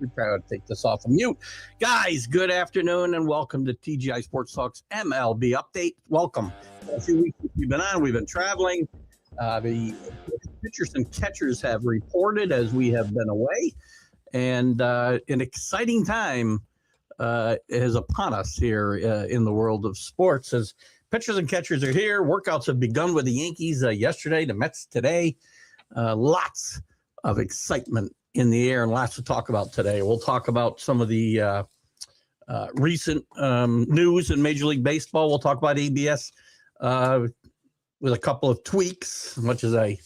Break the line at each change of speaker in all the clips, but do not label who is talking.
We try to take this off of mute. Guys, good afternoon and welcome to TGI Sports Talk's MLB update. Welcome. A few weeks we've been on, we've been traveling. The pitchers and catchers have reported as we have been away. And an exciting time is upon us here in the world of sports as pitchers and catchers are here. Workouts have begun with the Yankees yesterday, the Mets today. Lots of excitement in the air and lots to talk about today. We'll talk about some of the recent news in Major League Baseball. We'll talk about ABS with a couple of tweaks, as much as I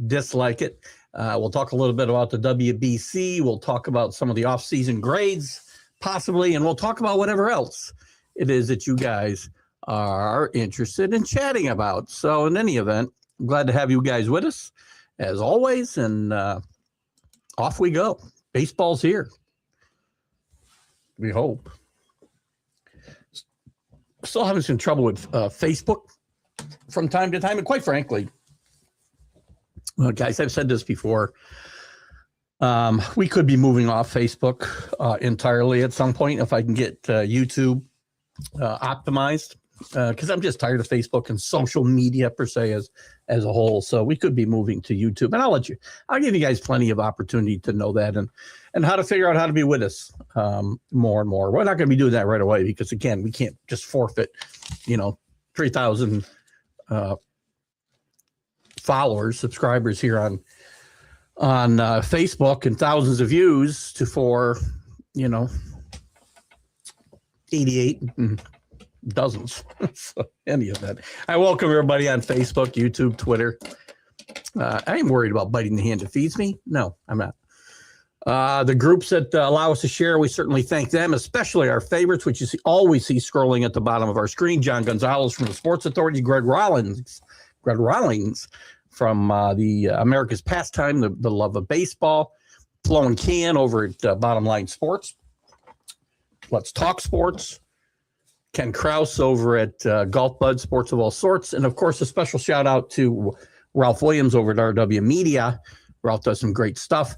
dislike it. We'll talk a little bit about the WBC. We'll talk about some of the off-season grades, possibly, and we'll talk about whatever else it is that you guys are interested in chatting about. So in any event, I'm glad to have you guys with us, as always, and off we go. Baseball's here. We hope. Still having some trouble with Facebook from time to time. And quite frankly, guys, I've said this before. We could be moving off Facebook entirely at some point if I can get YouTube optimized. Because I'm just tired of Facebook and social media per se as a whole. So we could be moving to YouTube, and I'll give you guys plenty of opportunity to know that and how to figure out how to be with us more and more. We're not going to be doing that right away because again, we can't just forfeit, 3,000 followers, subscribers here on Facebook and thousands of views for 88. Dozens. So any of that. I welcome everybody on Facebook, YouTube, Twitter. I ain't worried about biting the hand that feeds me. No, I'm not. The groups that allow us to share, we certainly thank them, especially our favorites, which you always see scrolling at the bottom of our screen. John Gonzalez from the Sports Authority, Greg Rawlings from the America's Pastime, the Love of Baseball, Flo and Can over at Bottom Line Sports. Let's Talk Sports. Ken Krause over at Golf Bud Sports of All Sorts. And, of course, a special shout-out to Ralph Williams over at RW Media. Ralph does some great stuff,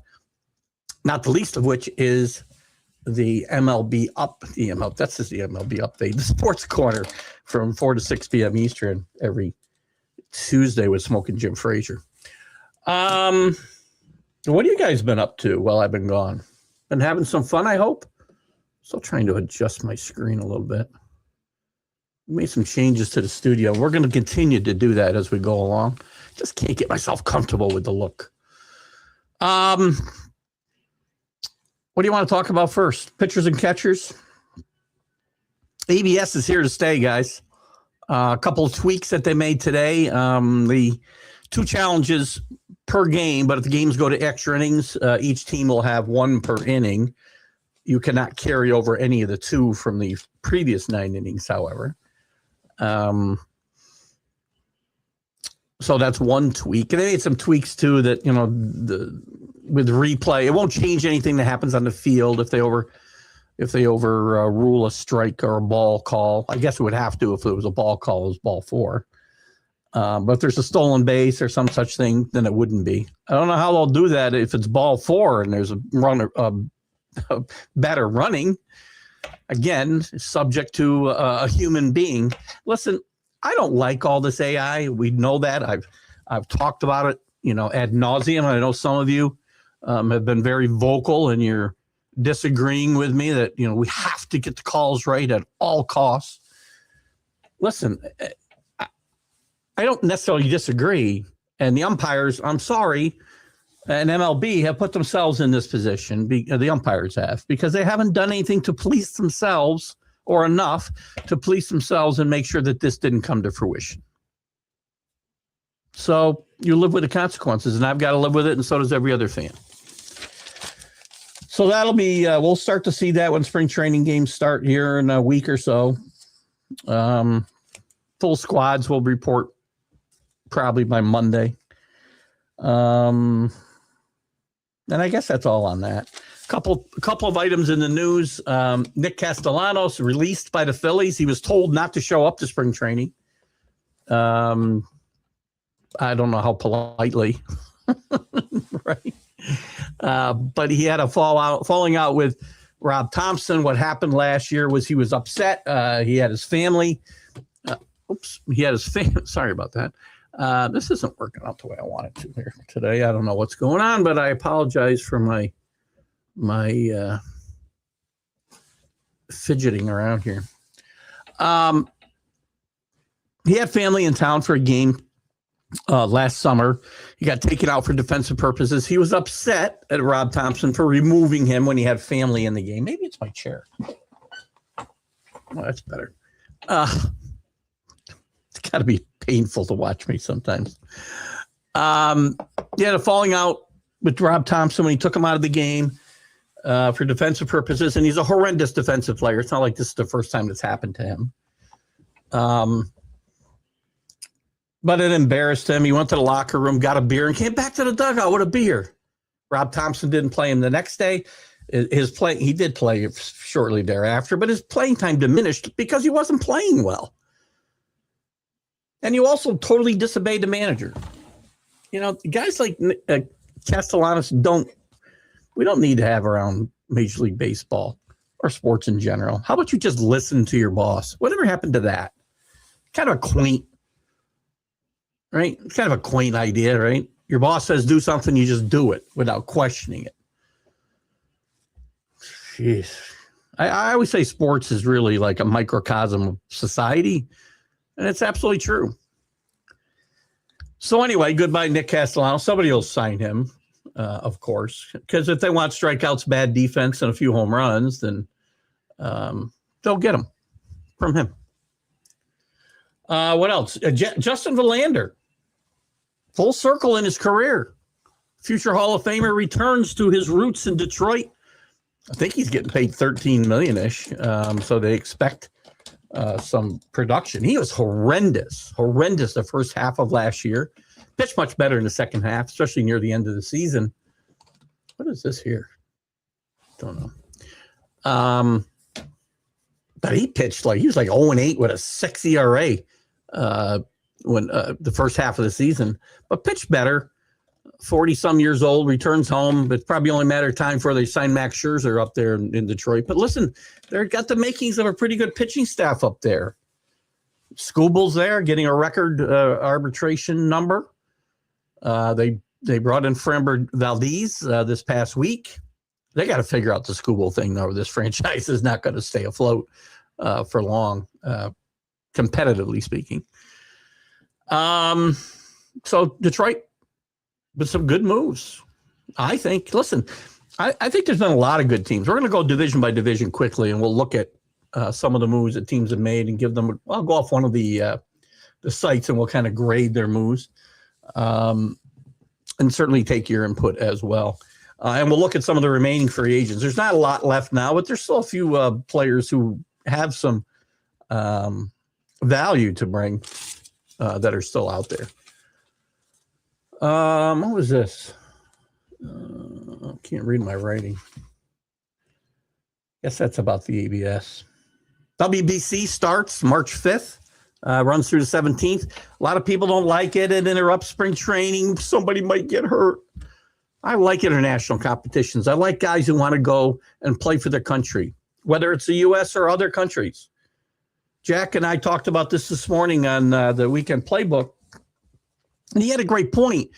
not the least of which is the MLB that's just the MLB update, the Sports Corner from 4 to 6 p.m. Eastern every Tuesday with Smoking Jim Frazier. What have you guys been up to while I've been gone? Been having some fun, I hope? Still trying to adjust my screen a little bit. Made some changes to the studio. We're going to continue to do that as we go along. Just can't get myself comfortable with the look. What do you want to talk about first? Pitchers and catchers. ABS is here to stay, guys. A couple of tweaks that they made today. The 2 challenges per game, but if the games go to extra innings, each team will have 1 per inning. You cannot carry over any of the 2 from the previous 9 innings, however. So that's one tweak. And they made some tweaks too that, with replay, it won't change anything that happens on the field if they overrule a strike or a ball call. I guess it would have to if it was a ball call, it was ball 4. But if there's a stolen base or some such thing, then it wouldn't be. I don't know how they'll do that if it's ball 4 and there's a runner, batter running. Again, subject to a human being. Listen, I don't like all this AI. We know that. I've talked about it, ad nauseum. I know some of you have been very vocal and you're disagreeing with me that, we have to get the calls right at all costs. Listen, I don't necessarily disagree. And the umpires, I'm sorry, and MLB have put themselves in this position, the umpires have, because they haven't done anything to police themselves or enough to police themselves and make sure that this didn't come to fruition. So you live with the consequences, and I've got to live with it, and so does every other fan. So that'll be, we'll start to see that when spring training games start here in a week or so. Full squads will report probably by Monday. And I guess that's all on that. Couple of items in the news. Nick Castellanos released by the Phillies. He was told not to show up to spring training. I don't know how politely, right? But he had a falling out with Rob Thompson. What happened last year was he was upset. He had his family. Sorry about that. This isn't working out the way I want it to here today. I don't know what's going on, but I apologize for my fidgeting around here. He had family in town for a game last summer. He got taken out for defensive purposes. He was upset at Rob Thompson for removing him when he had family in the game. Maybe it's my chair. Oh, that's better. It's got to be painful to watch me sometimes. He had a falling out with Rob Thompson when he took him out of the game for defensive purposes, and he's a horrendous defensive player. It's not like this is the first time that's happened to him. But it embarrassed him. He went to the locker room, got a beer, and came back to the dugout with a beer. Rob Thompson didn't play him the next day. He did play shortly thereafter, but his playing time diminished because he wasn't playing well. And you also totally disobeyed the manager. You know, guys like Castellanos we don't need to have around Major League Baseball or sports in general. How about you just listen to your boss? Whatever happened to that? Kind of a quaint, right? It's kind of a quaint idea, right? Your boss says do something, you just do it without questioning it. Jeez. I always say sports is really like a microcosm of society, and it's absolutely true. So anyway, goodbye, Nick Castellanos. Somebody will sign him, of course, because if they want strikeouts, bad defense, and a few home runs, then they'll get them from him. What else? Justin Verlander, full circle in his career. Future Hall of Famer returns to his roots in Detroit. I think he's getting paid $13 million-ish, so they expect some production. He was horrendous the first half of last year. Pitched much better in the second half, especially near the end of the season. What is this here? Don't know. But he pitched he was like 0-8 with a 6 ERA when the first half of the season, but pitched better. 40-some years old, returns home. It's probably only a matter of time before they sign Max Scherzer up there in Detroit. But listen, they've got the makings of a pretty good pitching staff up there. Scooble's there, getting a record arbitration number. They brought in Framber Valdez this past week. They got to figure out the Scooble thing, though. This franchise is not going to stay afloat for long, competitively speaking. So Detroit, with some good moves, I think. Listen, I think there's been a lot of good teams. We're going to go division by division quickly, and we'll look at some of the moves that teams have made and give them. I'll go off one of the sites, and we'll kind of grade their moves, and certainly take your input as well. And we'll look at some of the remaining free agents. There's not a lot left now, but there's still a few players who have some value to bring that are still out there. What was this? I can't read my writing. Guess that's about the ABS. WBC starts March 5th, runs through the 17th. A lot of people don't like it. It interrupts spring training. Somebody might get hurt. I like international competitions. I like guys who want to go and play for their country, whether it's the U.S. or other countries. Jack and I talked about this morning on the Weekend Playbook. And he had a great point.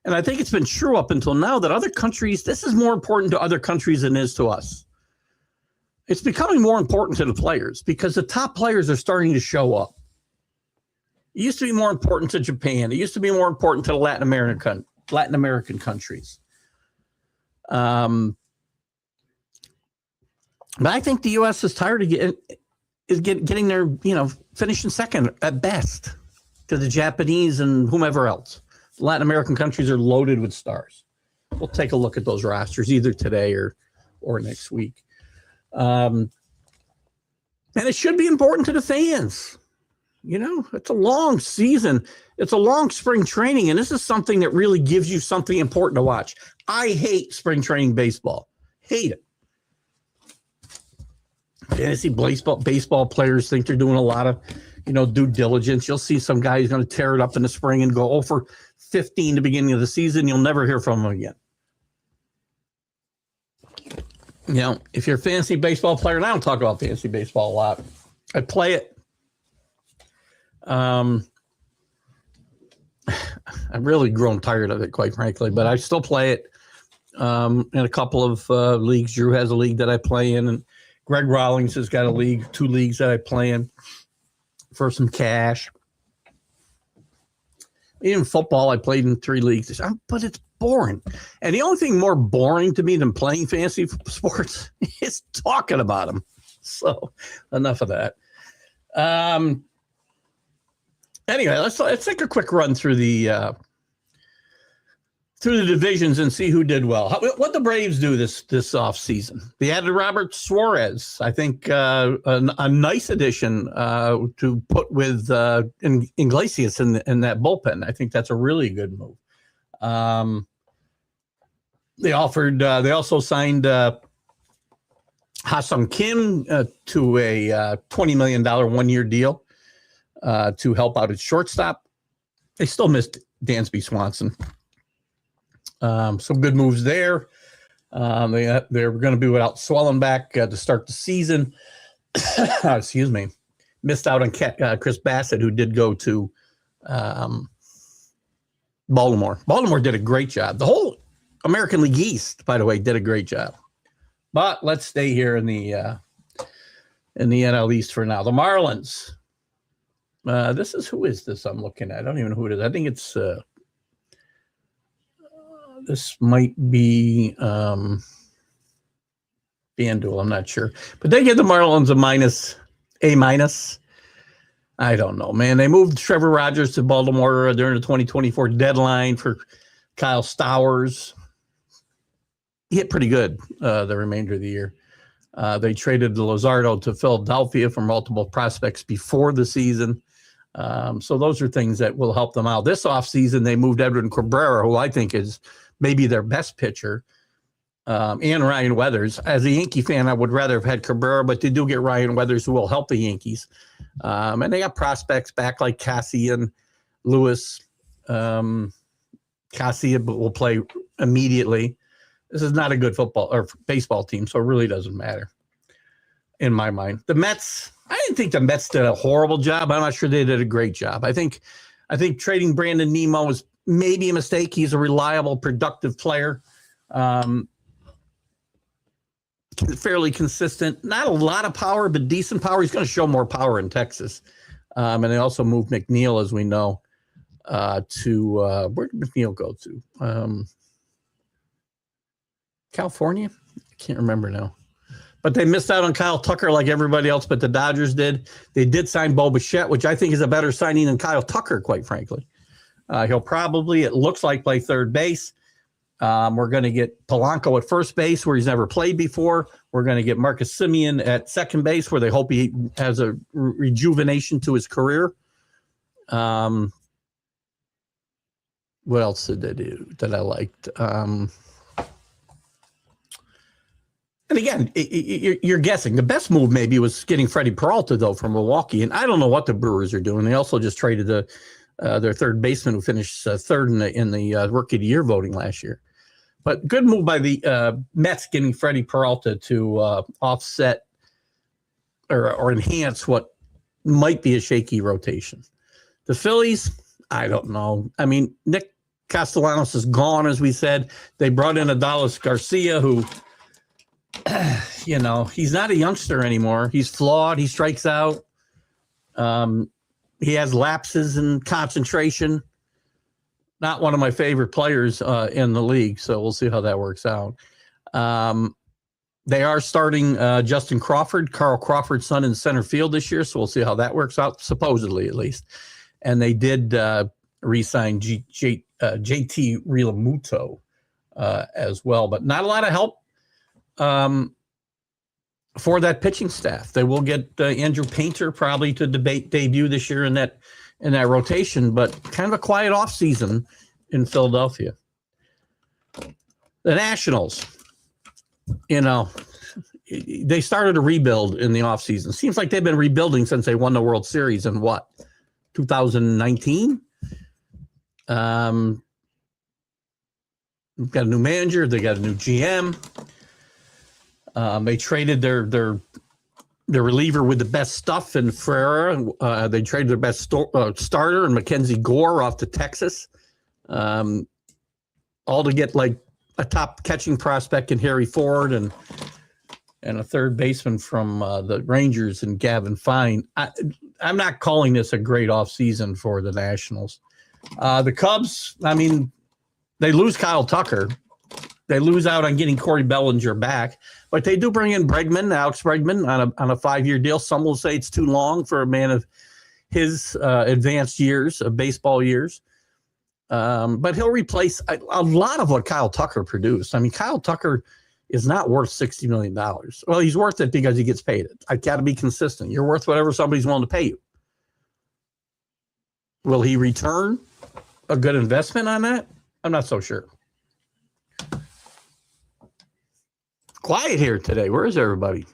And I think it's been true up until now that other countries, this is more important to other countries than it is to us. It's becoming more important to the players because the top players are starting to show up. It used to be more important to Japan. It used to be more important to the Latin American countries. But I think the U.S. is tired of getting their, finishing second at best to the Japanese and whomever else. Latin American countries are loaded with stars. We'll take a look at those rosters either today or next week. And it should be important to the fans. It's a long season. It's a long spring training, and this is something that really gives you something important to watch. I hate spring training baseball. Hate it. Fantasy baseball players think they're doing a lot of due diligence. You'll see some guy who's going to tear it up in the spring and go 0 for 15 the beginning of the season. You'll never hear from him again. if you're a fantasy baseball player, and I don't talk about fantasy baseball a lot, I play it. I've really grown tired of it, quite frankly, but I still play it in a couple of leagues. Drew has a league that I play in, and Greg Rawlings has got two leagues that I play in for some cash. Even football, I played in 3 leagues, but it's boring. And the only thing more boring to me than playing fantasy sports is talking about them. So enough of that. Anyway, let's take a quick run through the divisions and see who did well. What the Braves do this offseason. They added Robert Suarez. I think a nice addition to put with Iglesias in that bullpen. I think that's a really good move. They also signed Ha-Sung Kim to a $20 million 1-year deal to help out at shortstop. They still missed Dansby Swanson. Some good moves there. They're going to be without Swellenbach to start the season. Excuse me. Missed out on Chris Bassett, who did go to Baltimore. Baltimore did a great job. The whole American League East, by the way, did a great job. But let's stay here in the NL East for now. The Marlins. Who is this I'm looking at? I don't even know who it is. I think it's this might be FanDuel. I'm not sure. But they give the Marlins A-. I don't know, man. They moved Trevor Rogers to Baltimore during the 2024 deadline for Kyle Stowers. He hit pretty good the remainder of the year. They traded Luzardo to Philadelphia for multiple prospects before the season. So those are things that will help them out. This offseason, they moved Edwin Cabrera, who I think is maybe their best pitcher, and Ryan Weathers. As a Yankee fan, I would rather have had Cabrera, but they do get Ryan Weathers, who will help the Yankees. And they got prospects back like Cassian, Lewis. Cassian will play immediately. This is not a good football or baseball team, so it really doesn't matter in my mind. The Mets, I didn't think the Mets did a horrible job. I'm not sure they did a great job. I think trading Brandon Nimmo was maybe a mistake. He's a reliable, productive player. Fairly consistent. Not a lot of power, but decent power. He's going to show more power in Texas. And they also moved McNeil, as we know, to where did McNeil go to? California? I can't remember now. But they missed out on Kyle Tucker like everybody else, but the Dodgers did. They did sign Bo Bichette, which I think is a better signing than Kyle Tucker, quite frankly. He'll probably, it looks like, play third base. We're going to get Polanco at first base, where he's never played before. We're going to get Marcus Semien at second base, where they hope he has a rejuvenation to his career. What else did they do that I liked? And again, you're guessing. The best move maybe was getting Freddie Peralta, though, from Milwaukee. And I don't know what the Brewers are doing. They also just traded their third baseman, who finished third in the Rookie of the Year voting last year. But good move by the Mets getting Freddie Peralta to offset or enhance what might be a shaky rotation. The Phillies, I don't know. I mean, Nick Castellanos is gone, as we said. They brought in Adolis Garcia, who, he's not a youngster anymore. He's flawed. He strikes out. He has lapses in concentration. Not one of my favorite players in the league, so we'll see how that works out. They are starting Justin Crawford, Carl Crawford's son, in center field this year, so we'll see how that works out, supposedly at least. And they did re-sign JT Realmuto as well, but not a lot of help for that pitching staff. They will get Andrew Painter probably to debut this year in that rotation, but kind of a quiet offseason in Philadelphia. The Nationals, they started a rebuild in the offseason. Seems like they've been rebuilding since they won the World Series in 2019? We've got a new manager. They got a new GM. They traded their reliever with the best stuff in Ferreira. They traded their best starter and Mackenzie Gore off to Texas. All to get like a top catching prospect in Harry Ford and a third baseman from the Rangers and Gavin Fine. I'm not calling this a great offseason for the Nationals. The Cubs, I mean, they lose Kyle Tucker. They lose out on getting Corey Bellinger back, but they do bring in Alex Bregman on a 5-year deal. Some will say it's too long for a man of his advanced years, of baseball years. But he'll replace a lot of what Kyle Tucker produced. I mean, Kyle Tucker is not worth $60 million. Well, he's worth it because he gets paid it. I got to be consistent. You're worth whatever somebody's willing to pay you. Will he return a good investment on that? I'm not so sure. Quiet here today. Where is everybody?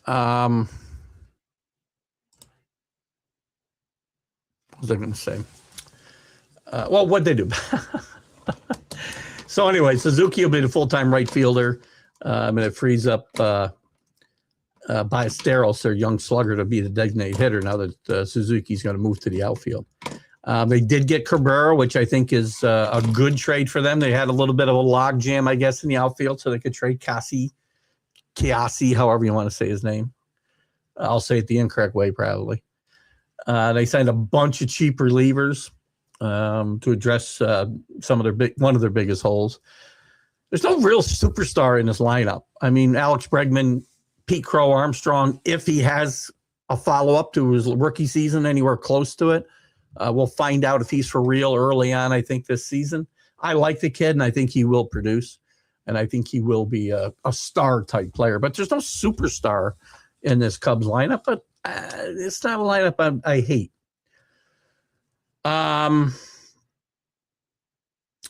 What was I going to say? Well, what'd they do? So anyway, Suzuki will be the full-time right fielder. And it frees up Ballesteros, their young slugger, to be the designated hitter now that Suzuki's going to move to the outfield. They did get Cabrera, which I think is a good trade for them. They had a little bit of a log jam, I guess, in the outfield, so they could trade Kiasi, however you want to say his name. I'll say it the incorrect way, probably. They signed a bunch of cheap relievers to address one of their biggest holes. There's no real superstar in this lineup. I mean, Alex Bregman, Pete Crow Armstrong, if he has a follow-up to his rookie season anywhere close to it, we'll find out if he's for real early on, I think, this season. I like the kid, and I think he will produce, and I think he will be a star-type player. But there's no superstar in this Cubs lineup, but it's not a lineup I hate.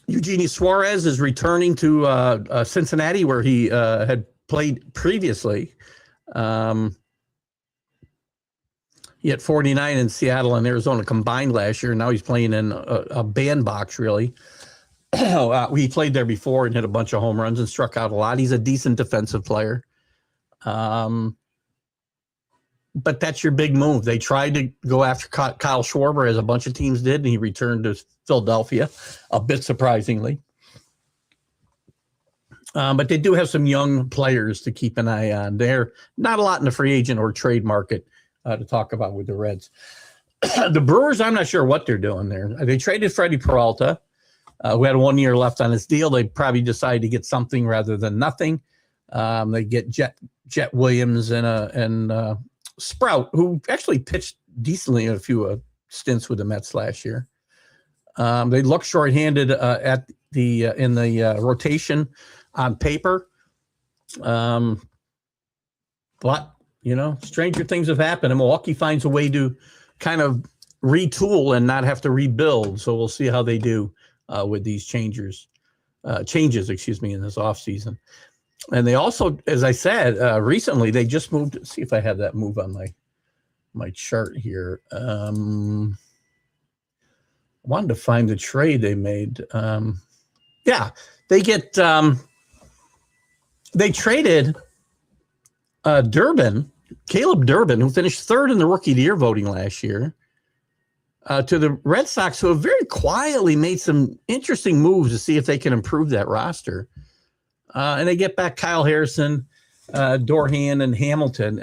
Eugenio Suarez is returning to Cincinnati, where he had played previously. He had 49 in Seattle and Arizona combined last year. Now he's playing in a bandbox, really. He played there before and hit a bunch of home runs and struck out a lot. He's a decent defensive player. But that's your big move. They tried to go after Kyle Schwarber, as a bunch of teams did, and he returned to Philadelphia, a bit surprisingly. But they do have some young players to keep an eye on. They're not a lot in the free agent or trade market to talk about with the Reds. The Brewers, I'm not sure what they're doing there. They traded Freddie Peralta, who had 1 year left on his deal. They probably decided to get something rather than nothing. They get Jet Williams and Sprout, who actually pitched decently in a few stints with the Mets last year. They look shorthanded in the rotation on paper. But, stranger things have happened, and Milwaukee finds a way to kind of retool and not have to rebuild. So we'll see how they do with these changes, in this offseason. And they also, as I said, recently they just moved. Let's see if I have that move on my chart here. I wanted to find the trade they made. They traded Caleb Durbin, who finished third in the Rookie of the Year voting last year, to the Red Sox, who have very quietly made some interesting moves to see if they can improve that roster. And they get back Kyle Harrison, Dorhan, and Hamilton.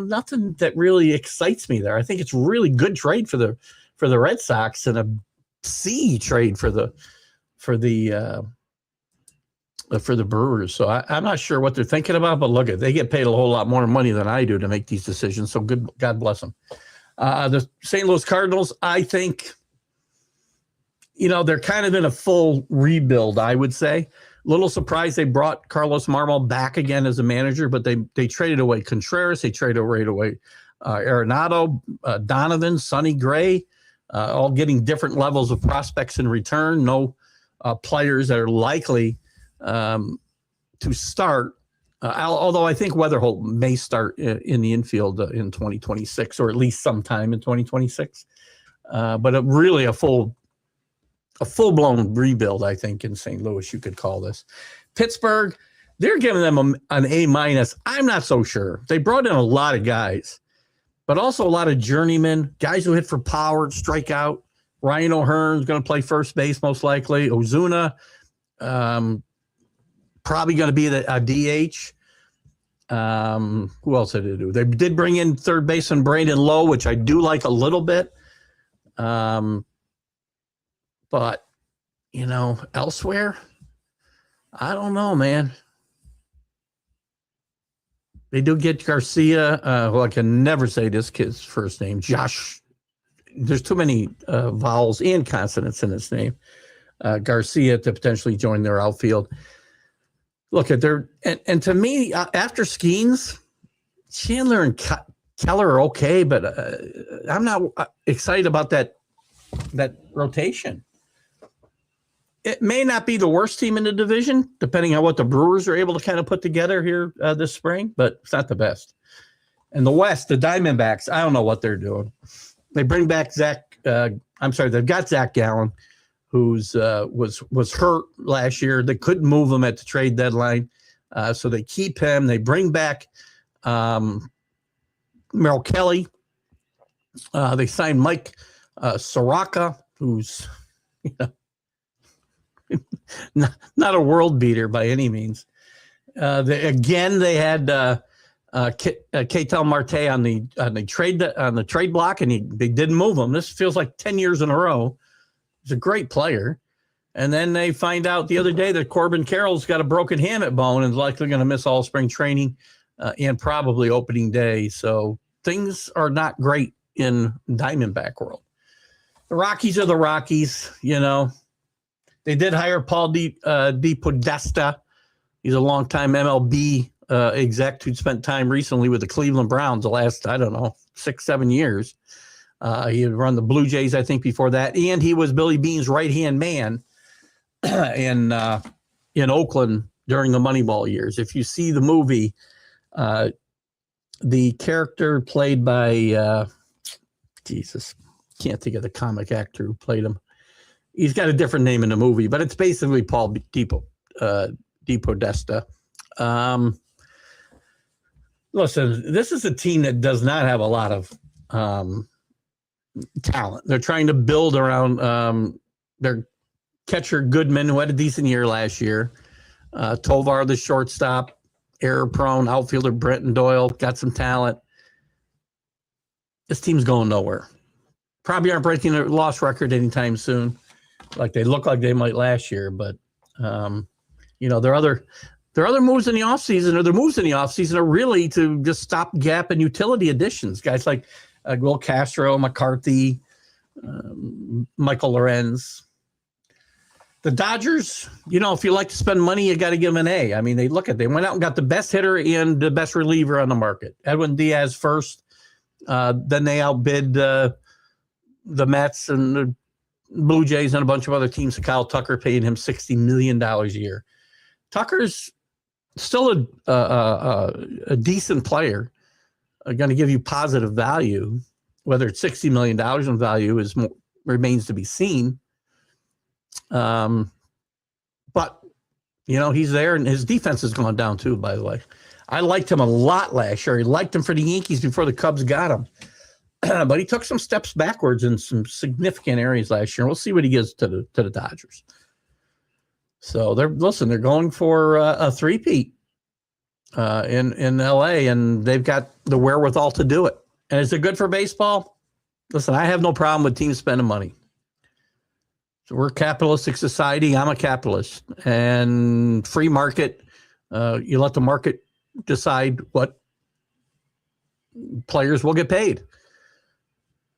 Nothing that really excites me there. I think it's a really good trade for the Red Sox and a C trade for the Brewers. So I'm not sure what they're thinking about, but look, they get paid a whole lot more money than I do to make these decisions. So good, God bless them. The St. Louis Cardinals, I think, they're kind of in a full rebuild, I would say. Little surprised they brought Carlos Marmol back again as a manager, but they traded away Contreras, they traded away Arenado, Donovan, Sonny Gray, all getting different levels of prospects in return. No players that are likely to start, although I think Weatherholt may start in the infield in 2026, or at least sometime in 2026. But really a full a full-blown rebuild, I think, in St. Louis, you could call this. Pittsburgh, they're giving them an A-. I'm not so sure. They brought in a lot of guys, but also a lot of journeymen, guys who hit for power, strike out. Ryan O'Hearn's going to play first base most likely. Ozuna, probably going to be a DH. Who else did they do? They did bring in third baseman Brandon Lowe, which I do like a little bit. But, elsewhere, I don't know, man. They do get Garcia. I can never say this kid's first name. Josh. There's too many vowels and consonants in his name. Garcia to potentially join their outfield. Look at their and to me, after Skeens, Chandler and Keller are okay, but I'm not excited about that rotation. It may not be the worst team in the division, depending on what the Brewers are able to kind of put together here this spring, but it's not the best. And the West, the Diamondbacks, I don't know what they're doing. They bring back they've got Zach Gallen, who's was hurt last year. They couldn't move him at the trade deadline, so they keep him. They bring back Merrill Kelly. They signed Mike Soraka, who's not a world beater by any means. They had Ketel Marte on the trade block, and they didn't move him. This feels like 10 years in a row. He's a great player. And then they find out the other day that Corbin Carroll's got a broken hamate bone and is likely going to miss all spring training and probably opening day. So things are not great in Diamondback world. The Rockies are the Rockies, They did hire Paul DePodesta. He's a longtime MLB exec who spent time recently with the Cleveland Browns the last, 6-7 years. He had run the Blue Jays, I think, before that. And he was Billy Bean's right-hand man in Oakland during the Moneyball years. If you see the movie, the character played by, can't think of the comic actor who played him. He's got a different name in the movie, but it's basically Paul DePodesta. Listen, this is a team that does not have a lot of talent. They're trying to build around their catcher Goodman, who had a decent year last year. Tovar, the shortstop, error-prone outfielder Brenton Doyle, got some talent. This team's going nowhere. Probably aren't breaking a loss record anytime soon, like they look like they might last year. But there are other moves in the offseason, or their moves in the offseason are really to just stop gap and utility additions. Guys like Will Castro, McCarthy, Michael Lorenz. The Dodgers, if you like to spend money, you got to give them an A. I mean, they went out and got the best hitter and the best reliever on the market. Edwin Diaz first. Then they outbid the Mets and the Blue Jays and a bunch of other teams. Kyle Tucker paid him $60 million a year. Tucker's still a decent player, going to give you positive value. Whether it's $60 million in value remains to be seen. But he's there, and his defense has gone down too, by the way. I liked him a lot last year. He liked him for the Yankees before the Cubs got him. But he took some steps backwards in some significant areas last year. We'll see what he gives to the Dodgers. So they're going for a three-peat in LA, and they've got the wherewithal to do it. And is it good for baseball? Listen, I have no problem with teams spending money. So we're a capitalistic society. I'm a capitalist. And free market, you let the market decide what players will get paid.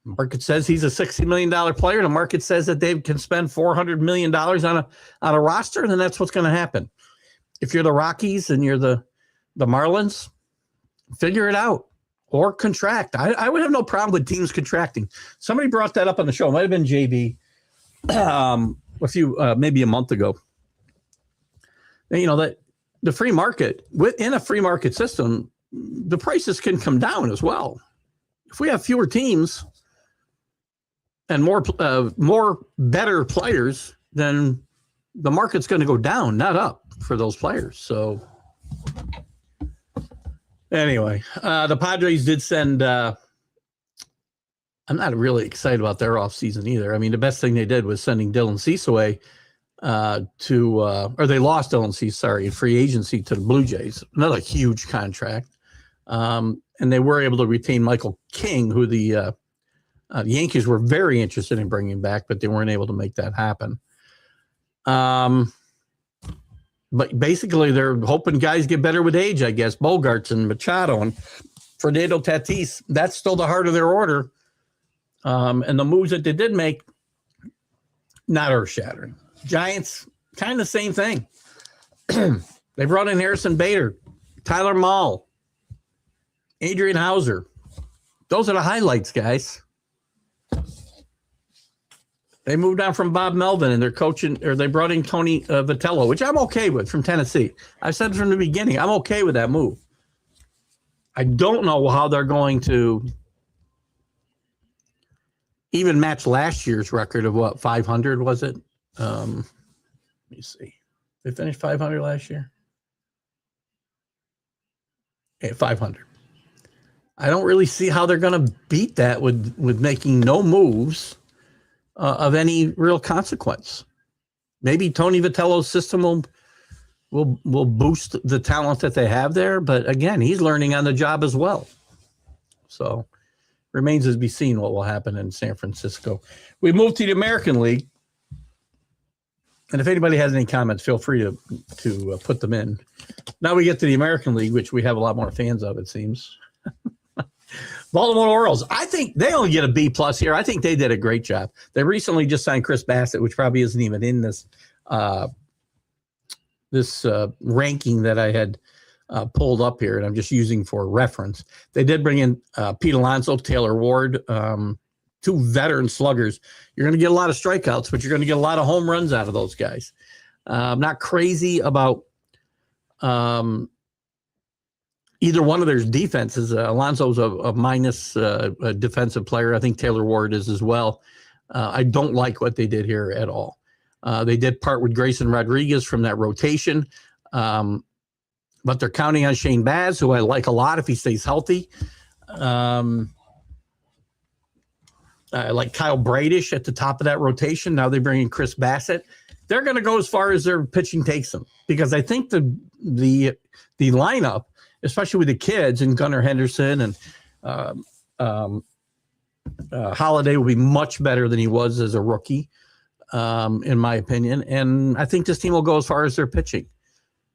Market says he's a $60 million player. The market says that they can spend $400 million on a roster, then that's what's going to happen. If you're the Rockies and you're the Marlins, figure it out or contract. I would have no problem with teams contracting. Somebody brought that up on the show. It might have been JB maybe a month ago. That the free market, within a free market system, the prices can come down as well. If we have fewer teams, and more better players, then the market's going to go down, not up for those players. So anyway, the Padres did send. I'm not really excited about their offseason either. I mean, the best thing they did was sending Dylan Cease away or they lost Dylan Cease, in free agency to the Blue Jays, another huge contract. And they were able to retain Michael King, who the Yankees were very interested in bringing back, but they weren't able to make that happen. But basically, they're hoping guys get better with age, I guess. Bogarts and Machado and Fernando Tatis, that's still the heart of their order. And the moves that they did make, not earth-shattering. Giants, kind of the same thing. They brought in Harrison Bader, Tyler Mahle, Adrian Hauser. Those are the highlights, guys. They moved on from Bob Melvin, and they're coaching, or they brought in Tony Vitello, which I'm okay with, from Tennessee. I said from the beginning, I'm okay with that move. I don't know how they're going to even match last year's record of what, 500 was it? Let me see. They finished 500 last year. Okay, 500. I don't really see how they're going to beat that with making no moves of any real consequence. Maybe Tony Vitello's system will boost the talent that they have there, but again, he's learning on the job as well. So remains to be seen what will happen in San Francisco. We move to the American League. And if anybody has any comments, feel free to put them in. Now we get to the American League, which we have a lot more fans of, it seems. Baltimore Orioles. I think they only get a B+ here. I think they did a great job. They recently just signed Chris Bassett, which probably isn't even in this ranking that I had pulled up here, and I'm just using for reference. They did bring in Pete Alonso, Taylor Ward, two veteran sluggers. You're going to get a lot of strikeouts, but you're going to get a lot of home runs out of those guys. I'm not crazy about either one of their defenses. Alonso's a minus a defensive player. I think Taylor Ward is as well. I don't like what they did here at all. They did part with Grayson Rodriguez from that rotation. But they're counting on Shane Baz, who I like a lot if he stays healthy. I like Kyle Bradish at the top of that rotation. Now they bring in Chris Bassett. They're going to go as far as their pitching takes them, because I think the lineup, especially with the kids and Gunnar Henderson and Holiday, will be much better than he was as a rookie, in my opinion. And I think this team will go as far as their pitching.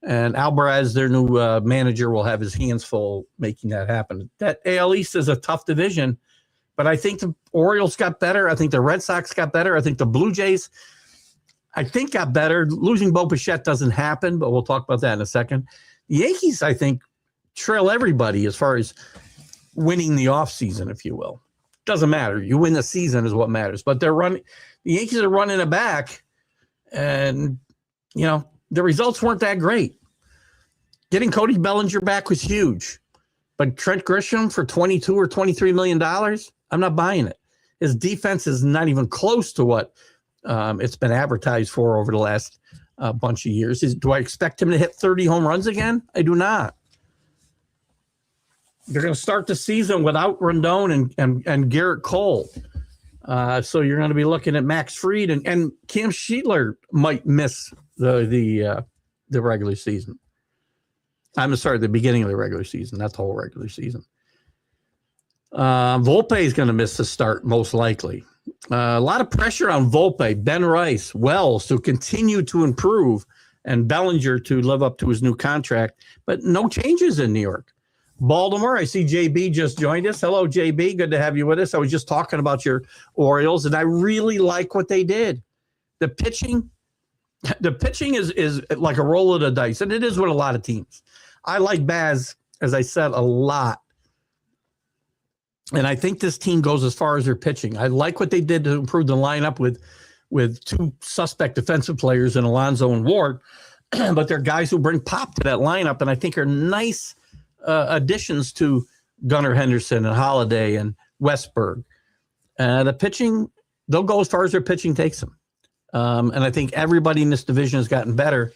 And Alvarez, their new manager, will have his hands full making that happen. That AL East is a tough division, but I think the Orioles got better. I think the Red Sox got better. I think the Blue Jays, got better. Losing Bo Bichette doesn't happen, but we'll talk about that in a second. The Yankees, I think, trail everybody as far as winning the offseason, if you will. Doesn't matter. You win the season is what matters. But the Yankees are running it back, and, the results weren't that great. Getting Cody Bellinger back was huge. But Trent Grisham for $22 or $23 million, I'm not buying it. His defense is not even close to what it's been advertised for over the last bunch of years. Do I expect him to hit 30 home runs again? I do not. They're going to start the season without Rendon and Garrett Cole. So you're going to be looking at Max Fried and Cam Sheetler might miss the regular season. I'm sorry, the beginning of the regular season, not the whole regular season. Volpe is going to miss the start, most likely. A lot of pressure on Volpe, Ben Rice, Wells to continue to improve, and Bellinger to live up to his new contract, but no changes in New York. Baltimore, I see JB just joined us. Hello, JB. Good to have you with us. I was just talking about your Orioles, and I really like what they did. The pitching is like a roll of the dice, and it is with a lot of teams. I like Baz, as I said, a lot. And I think this team goes as far as their pitching. I like what they did to improve the lineup with two suspect defensive players in Alonso and Ward, but they're guys who bring pop to that lineup, and I think are nice additions to Gunnar Henderson and Holiday and Westberg. The pitching they'll go as far as their pitching takes them. And I think everybody in this division has gotten better,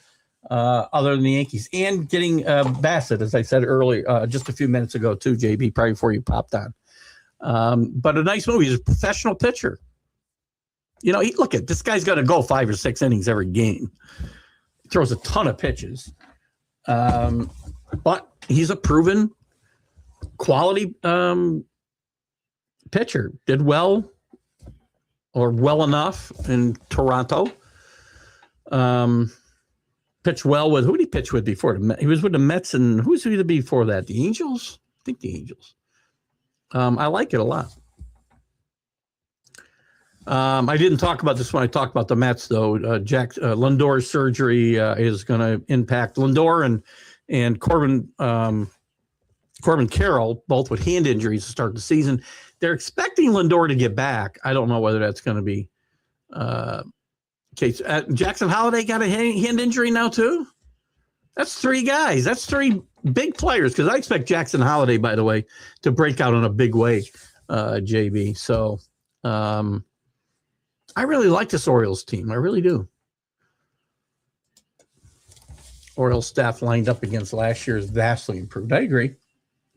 other than the Yankees, and getting Bassett, as I said earlier, just a few minutes ago, too, JB, probably before you popped on. But a nice move. He's a professional pitcher. You know, look at this guy's going to go 5 or 6 innings every game. He throws a ton of pitches. But he's a proven quality pitcher. Did well or well enough in Toronto. Pitched well with, who did he pitch with before? He was with the Mets, and who's he before that? The Angels? I think the Angels. I like it a lot. I didn't talk about this when I talked about the Mets, though. Lindor's surgery is going to impact Lindor and Corbin Carroll, both with hand injuries to start the season. They're expecting Lindor to get back. I don't know whether that's going to be case. Jackson Holliday got a hand injury now, too. That's 3 guys. That's 3 big players, because I expect Jackson Holliday, by the way, to break out in a big way, JB. So I really like this Orioles team. I really do. Orioles staff lined up against last year is vastly improved. I agree.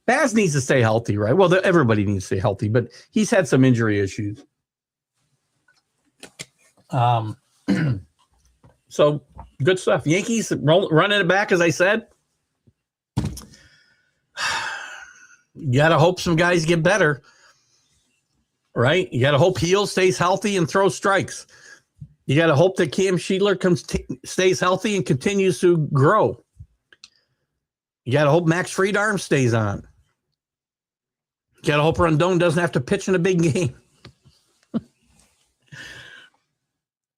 Baz needs to stay healthy, right? Well, everybody needs to stay healthy, but he's had some injury issues. So good stuff. Yankees running it back, as I said. You got to hope some guys get better, right? You got to hope Heel stays healthy and throws strikes. You got to hope that Cam Sheedler stays healthy and continues to grow. You got to hope Max Fried stays on. You got to hope Rondon doesn't have to pitch in a big game.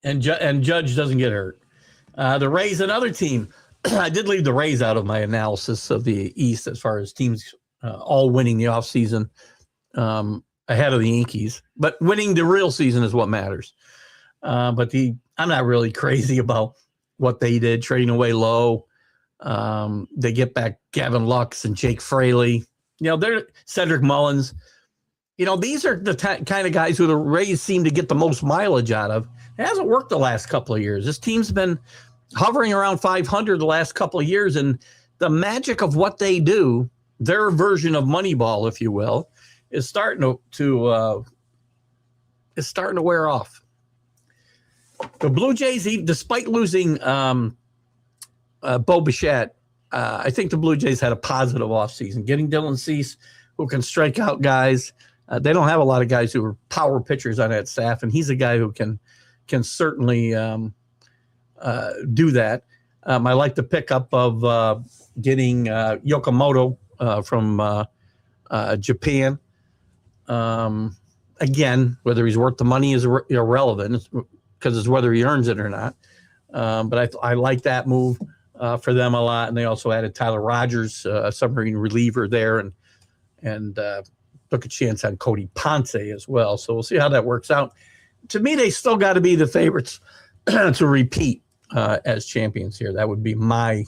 and Judge doesn't get hurt. The Rays, another team. I did leave the Rays out of my analysis of the East as far as teams all winning the offseason ahead of the Yankees. But winning the real season is what matters. But I'm not really crazy about what they did, trading away Lowe. They get back Gavin Lux and Jake Fraley. You know, they're Cedric Mullins. You know, these are the kind of guys who the Rays seem to get the most mileage out of. It hasn't worked the last couple of years. This team's been hovering around 500 the last couple of years, and the magic of what they do, their version of Moneyball, if you will, is starting to wear off. The Blue Jays, despite losing Bo Bichette, I think the Blue Jays had a positive offseason. Getting Dylan Cease, who can strike out guys. They don't have a lot of guys who are power pitchers on that staff, and he's a guy who can certainly do that. I like the pickup of getting Yokomoto from Japan. Again, whether he's worth the money is irrelevant, because it's whether he earns it or not. But I like that move for them a lot. And they also added Tyler Rogers, a submarine reliever there, and took a chance on Cody Ponce as well. So we'll see how that works out. To me, they still got to be the favorites to repeat as champions here. That would be my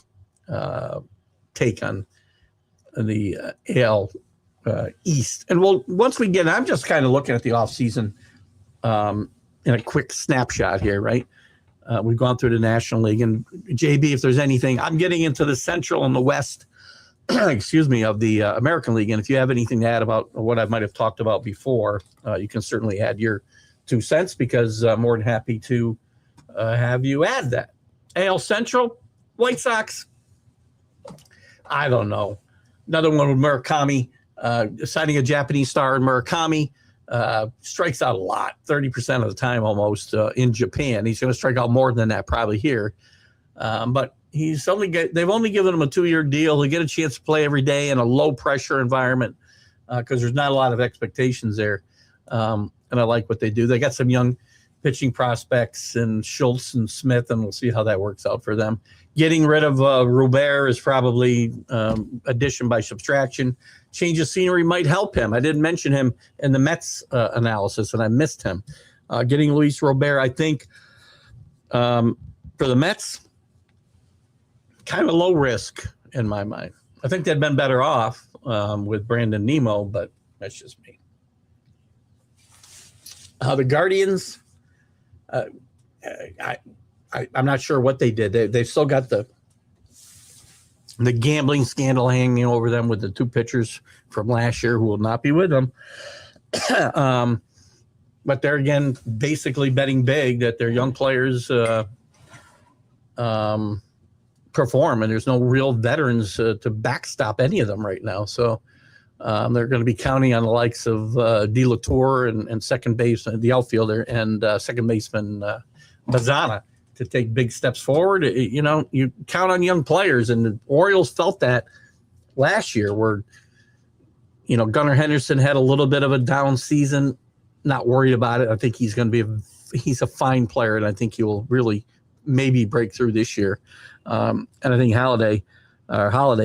take on the AL East. And once we get, I'm just kind of looking at the offseason in a quick snapshot here, right? We've gone through the National League. And JB, if there's anything, I'm getting into the Central and the West, excuse me, of the American League. And if you have anything to add about what I might have talked about before, you can certainly add your 2 cents, because I'm more than happy to have you add that. AL Central, White Sox, I don't know. Another one with Murakami, signing a Japanese star in Murakami, strikes out a lot, 30% of the time almost in Japan. He's going to strike out more than that probably here. But they've only given him a 2-year deal. He'll get a chance to play every day in a low-pressure environment because there's not a lot of expectations there. And I like what they do. They got some young pitching prospects and Schultz and Smith, and we'll see how that works out for them. Getting rid of Robert is probably addition by subtraction. Change of scenery might help him. I didn't mention him in the Mets analysis, and I missed him. Getting Luis Robert, I think, for the Mets, kind of low risk in my mind. I think they'd been better off with Brandon Nimmo, but that's just me. The Guardians, I'm not sure what they did. They've still got the gambling scandal hanging over them with the two pitchers from last year who will not be with them. But they're, again, basically betting big that their young players perform, and there's no real veterans to backstop any of them right now. So they're going to be counting on the likes of De La Tour and second base, the outfielder, and second baseman Bazana to take big steps forward. You count on young players, and the Orioles felt that last year where, Gunnar Henderson had a little bit of a down season. Not worried about it. I think he's going to be he's a fine player, and I think he will really maybe break through this year. And I think Holiday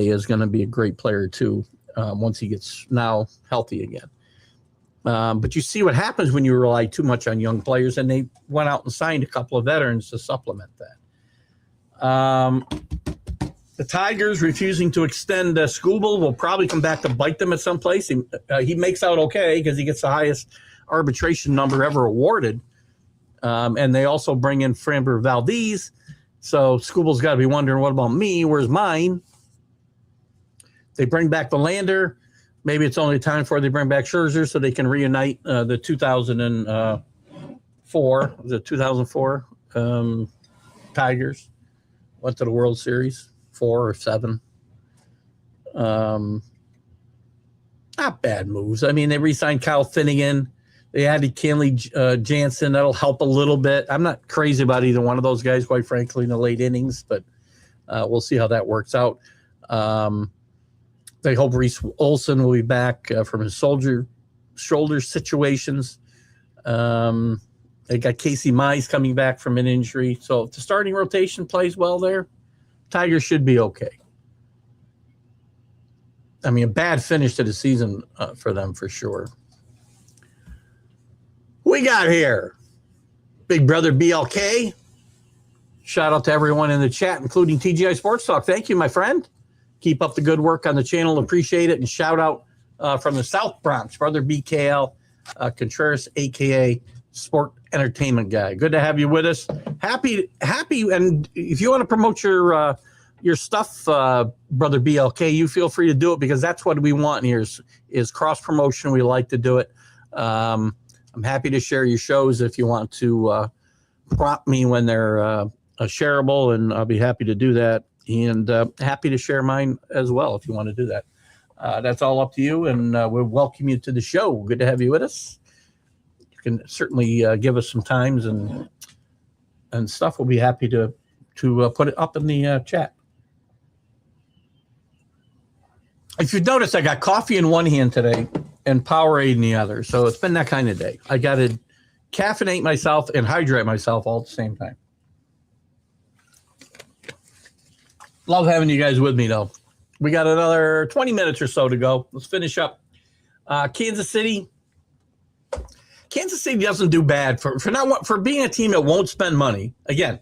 is going to be a great player too once he gets now healthy again. But you see what happens when you rely too much on young players, and they went out and signed a couple of veterans to supplement that. The Tigers refusing to extend Skubal will probably come back to bite them at some place. He makes out okay because he gets the highest arbitration number ever awarded. And they also bring in Framber Valdez. So Skubal's got to be wondering, what about me? Where's mine? They bring back the Lander. Maybe it's only time for they bring back Scherzer so they can reunite the 2004 Tigers. Went to the World Series, 4 or 7. Not bad moves. I mean, they re-signed Kyle Finnegan. They added Kenley Jansen. That'll help a little bit. I'm not crazy about either one of those guys, quite frankly, in the late innings, but we'll see how that works out. They hope Reese Olson will be back from his shoulder situations. They got Casey Mize coming back from an injury. So if the starting rotation plays well there, Tigers should be okay. I mean, a bad finish to the season for them for sure. We got here Big Brother BLK. Shout out to everyone in the chat, including TGI Sports Talk. Thank you, my friend. Keep up the good work on the channel. Appreciate it. And shout out from the South Bronx, Brother BKL Contreras, a.k.a. Sport Entertainment Guy. Good to have you with us. Happy. And if you want to promote your stuff, Brother BLK, you feel free to do it, because that's what we want here is cross-promotion. We like to do it. I'm happy to share your shows if you want to prompt me when they're shareable, and I'll be happy to do that. And happy to share mine as well if you want to do that. That's all up to you, and we'll welcome you to the show. Good to have you with us. You can certainly give us some times and stuff. We'll be happy to put it up in the chat. If you notice, I got coffee in one hand today and Powerade in the other. So it's been that kind of day. I got to caffeinate myself and hydrate myself all at the same time. Love having you guys with me, though. We got another 20 minutes or so to go. Let's finish up. Kansas City. Kansas City doesn't do bad for being a team that won't spend money. Again,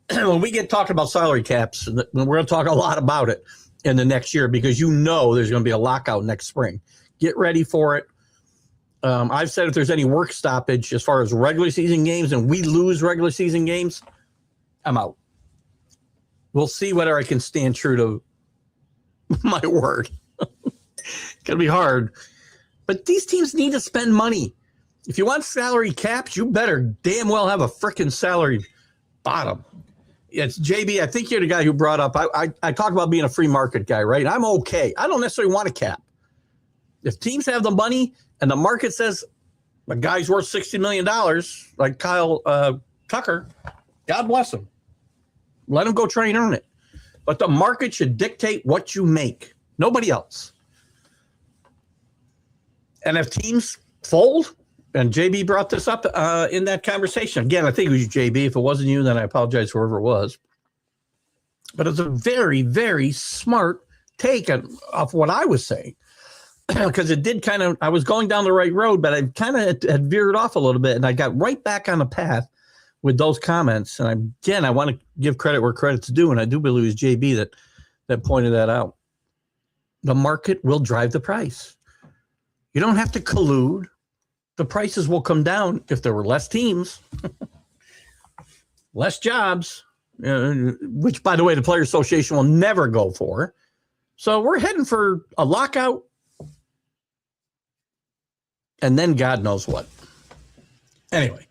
when we get talking about salary caps, we're going to talk a lot about it in the next year, because there's going to be a lockout next spring. Get ready for it. I've said if there's any work stoppage as far as regular season games and we lose regular season games, I'm out. We'll see whether I can stand true to my word. It's going to be hard. But these teams need to spend money. If you want salary caps, you better damn well have a freaking salary bottom. It's JB. I think you're the guy who brought up, I talk about being a free market guy, right? I'm okay. I don't necessarily want a cap. If teams have the money and the market says a guy's worth $60 million, like Kyle Tucker, God bless him. Let him go try and earn it. But the market should dictate what you make. Nobody else. And if teams fold, and JB brought this up in that conversation. Again, I think it was JB. If it wasn't you, then I apologize for whoever it was. But it's a very, very smart take of what I was saying. Because it did I was going down the right road, but I kind of had veered off a little bit, and I got right back on the path with those comments. And I want to give credit where credit's due, and I do believe it was JB that pointed that out. The market will drive the price. You don't have to collude. the prices will come down if there were less teams, less jobs, which, by the way, the Players Association will never go for. So we're heading for a lockout, and then God knows what. Anyway,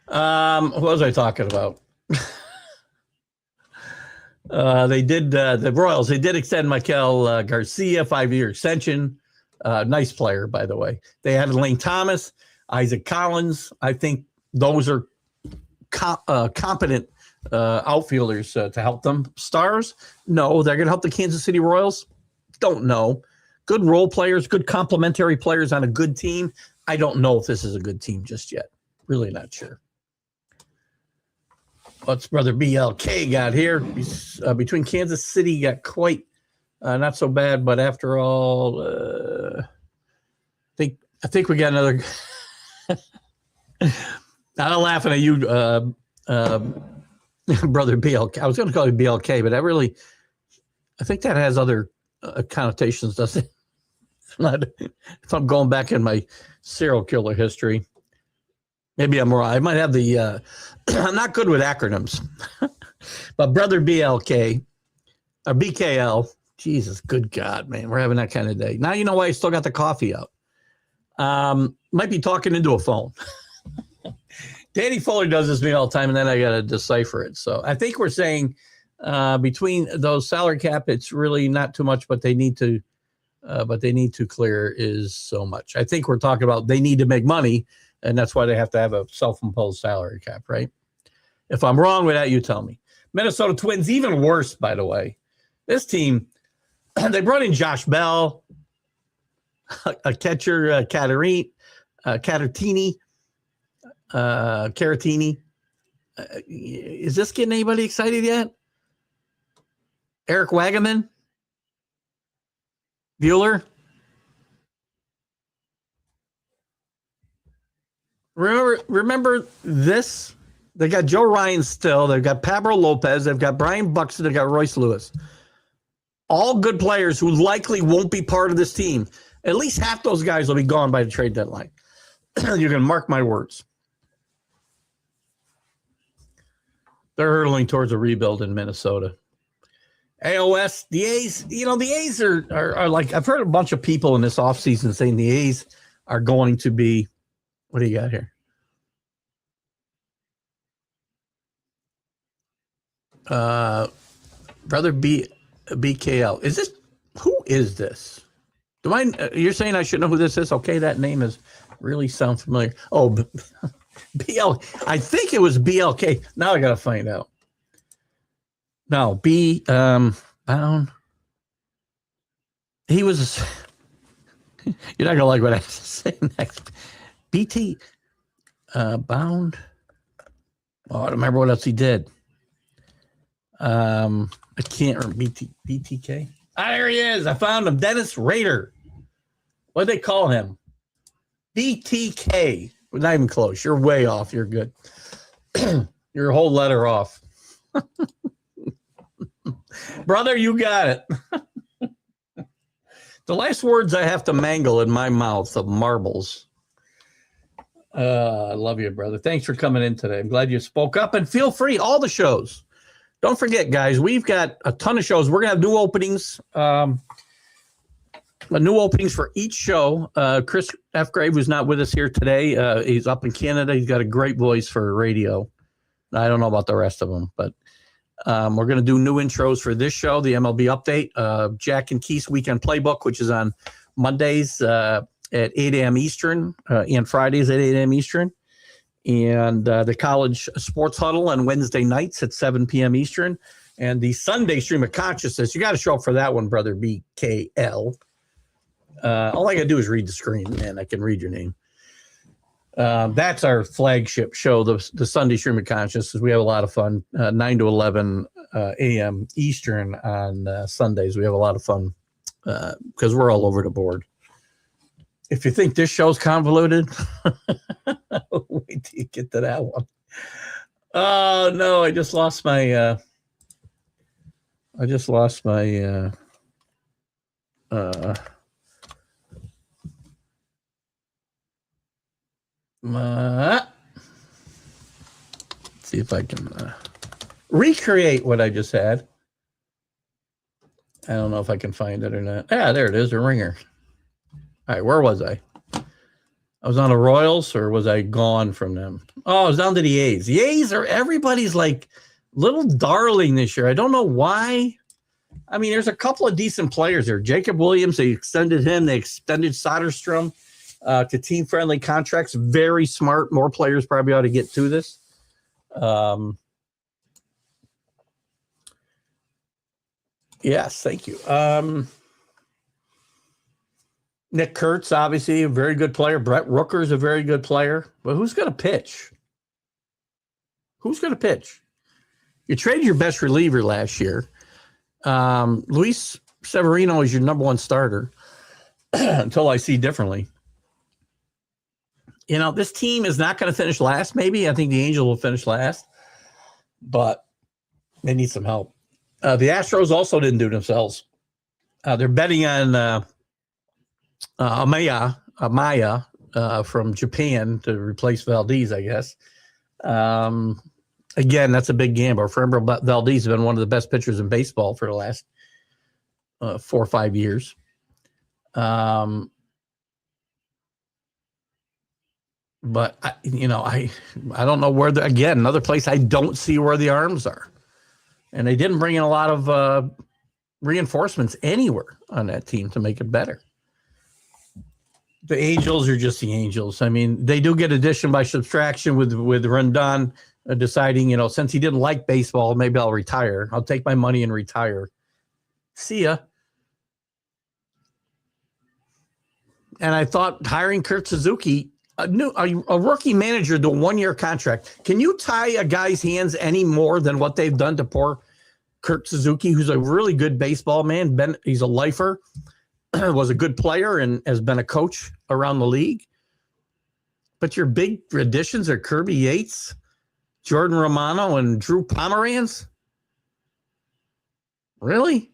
what was I talking about? They did the Royals. They did extend Michael Garcia 5-year extension. Nice player, by the way. They added Lane Thomas, Isaac Collins. I think those are competent outfielders to help them. Stars? No, they're going to help the Kansas City Royals. Don't know. Good role players, good complementary players on a good team. I don't know if this is a good team just yet. Really not sure. What's Brother BLK got here? Between Kansas City got quite not so bad, but after all, I think we got another. I'm laughing at you, Brother BLK. I was going to call you BLK, but I think that has other connotations, doesn't it? If I'm going back in my serial killer history, maybe I'm wrong. I might have the. I'm not good with acronyms, but Brother BLK or BKL. Jesus, good God, man, we're having that kind of day. Now you know why I still got the coffee out. Might be talking into a phone. Danny Fuller does this to me all the time, and then I got to decipher it. So I think we're saying between those salary cap, it's really not too much, but they need to clear is so much. I think we're talking about they need to make money, and that's why they have to have a self-imposed salary cap, right? If I'm wrong with that, you tell me. Minnesota Twins, even worse, by the way. This team, they brought in Josh Bell, a catcher, Caratini. Is this getting anybody excited yet? Eric Wagaman? Bueller? Remember this? They got Joe Ryan still. They've got Pablo Lopez. They've got Brian Buxton. They've got Royce Lewis. All good players who likely won't be part of this team. At least half those guys will be gone by the trade deadline. You can mark my words. They're hurtling towards a rebuild in Minnesota. AOS, the A's, the A's are like, I've heard a bunch of people in this offseason saying the A's are going to be, what do you got here? Brother BKL. Who is this? You're saying I should know who this is? Okay, that name really sounds familiar. Oh, BL. I think it was BLK. Now I got to find out. No, Bound. He was. You're not gonna like what I have to say next. BT Bound. Oh, I don't remember what else he did. I can't remember. BTK. Ah, there he is. I found him. Dennis Rader. What do they call him? BTK. We're not even close. You're way off. You're good. You're a whole letter off. Brother, you got it. The last words I have to mangle in my mouth of marbles. I love you, brother. Thanks for coming in today. I'm glad you spoke up, and feel free, all the shows. Don't forget, guys, we've got a ton of shows. We're going to have new openings. New openings for each show. Chris F. Grave, who's not with us here today, he's up in Canada. He's got a great voice for radio. I don't know about the rest of them, but we're going to do new intros for this show, the MLB Update. Jack and Keith's Weekend Playbook, which is on Mondays at 8 a.m. Eastern and Fridays at 8 a.m. Eastern. And the College Sports Huddle on Wednesday nights at 7 p.m. Eastern. And the Sunday Stream of Consciousness. You got to show up for that one, brother BKL. All I got to do is read the screen, and I can read your name. That's our flagship show, the Sunday Stream of Consciousness. We have a lot of fun, 9 to 11 a.m. Eastern on Sundays. We have a lot of fun because we're all over the board. If you think this show's convoluted, wait till you get to that one. Oh, no, I just lost my See if I can recreate what I just had. I don't know if I can find it or not. Yeah, there it is, a ringer. All right, where was I? I was on the Royals, or was I gone from them? Oh, I was down to the A's. The A's are everybody's like little darling this year. I don't know why. I mean, there's a couple of decent players there. Jacob Williams, they extended him. They extended Soderstrom to team-friendly contracts. Very smart. More players probably ought to get to this. Yes, thank you. Nick Kurtz, obviously, a very good player. Brett Rooker's a very good player. But who's going to pitch? Who's going to pitch? You traded your best reliever last year. Luis Severino is your number one starter until I see differently. You know, this team is not going to finish last, maybe. I think the Angels will finish last. But they need some help. The Astros also didn't do themselves. They're betting on Amaya from Japan to replace Valdez, I guess. Again, that's a big gamble. Remember, Valdez has been one of the best pitchers in baseball for the last 4 or 5 years. But I don't know where again, another place I don't see where the arms are. And they didn't bring in a lot of reinforcements anywhere on that team to make it better. The Angels are just the Angels. I mean, they do get addition by subtraction with Rendon deciding, since he didn't like baseball, maybe I'll retire. I'll take my money and retire. See ya. And I thought hiring Kurt Suzuki, a rookie manager to a 1-year contract. Can you tie a guy's hands any more than what they've done to poor Kurt Suzuki, who's a really good baseball man? He's a lifer, was a good player, and has been a coach around the league. But your big additions are Kirby Yates, Jordan Romano, and Drew Pomeranz? Really?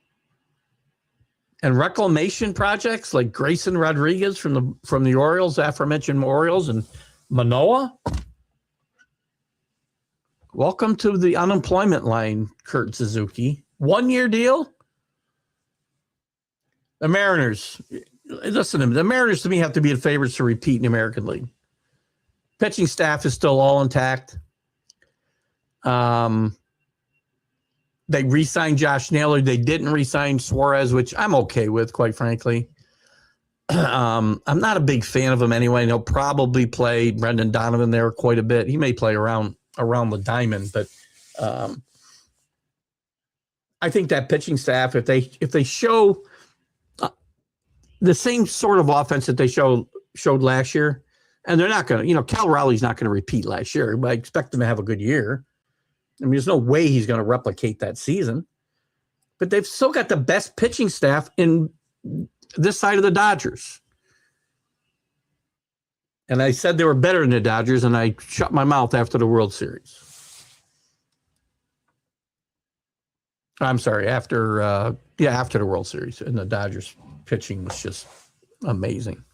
And reclamation projects like Grayson Rodriguez from the Orioles, aforementioned Orioles, and Manoah? Welcome to the unemployment line, Kurt Suzuki. 1-year deal? The Mariners, listen to me. The Mariners, to me, have to be the favorites to repeat in the American League. Pitching staff is still all intact. They re-signed Josh Naylor. They didn't re-sign Suarez, which I'm okay with, quite frankly. I'm not a big fan of him anyway. He'll probably play Brendan Donovan there quite a bit. He may play around the diamond, but I think that pitching staff, if they show the same sort of offense that they showed last year, and they're not going to, Cal Raleigh's not going to repeat last year, but I expect him to have a good year. I mean, there's no way he's going to replicate that season. But they've still got the best pitching staff in this side of the Dodgers. And I said they were better than the Dodgers, and I shut my mouth after the World Series. I'm sorry, after the World Series. And the Dodgers pitching was just amazing.